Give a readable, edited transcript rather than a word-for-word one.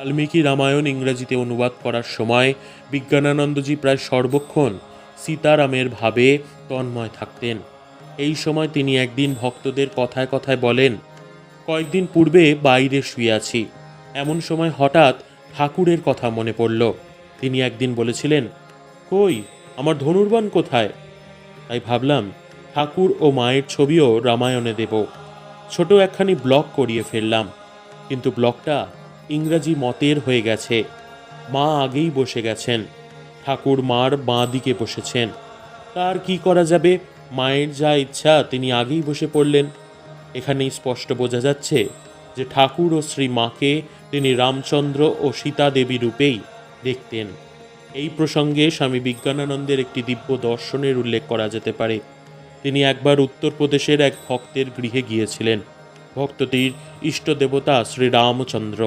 বাল্মীকি রামায়ণ ইংরেজিতে অনুবাদ করার সময় বিজ্ঞানানন্দজি প্রায় সর্বক্ষণ সীতারামের ভাবে তন্ময় থাকতেন। এই সময় তিনি একদিন ভক্তদের কথায় কথায় বলেন, কয়েকদিন পূর্বে বাইরে শুয়ে আছি, এমন সময় হঠাৎ ঠাকুরের কথা মনে পড়ল। তিনি একদিন বলেছিলেন, কই, আমার ধনুর্বাণ কোথায়? তাই ভাবলাম ঠাকুর ও মায়ের ছবিও রামায়ণে দেব। ছোট একখানি ব্লক করিয়ে ফেললাম, কিন্তু ব্লকটা ইংরাজি মতের হয়ে গেছে। মা আগেই বসে গেছেন, ঠাকুর মার বাঁ দিকে বসেছেন। তার কি করা যাবে, মায়ের যা ইচ্ছা তিনি আগেই বসে পড়লেন। এখানেই স্পষ্ট বোঝা যাচ্ছে যে ঠাকুর ও শ্রী মাকে তিনি রামচন্দ্র ও সীতা দেবী রূপেই দেখতেন। এই প্রসঙ্গে স্বামী বিজ্ঞানানন্দের একটি দিব্য দর্শনের উল্লেখ করা যেতে পারে। তিনি একবার উত্তরপ্রদেশের এক ভক্তের গৃহে গিয়েছিলেন। ভক্তটির ইষ্ট দেবতা শ্রী রামচন্দ্র।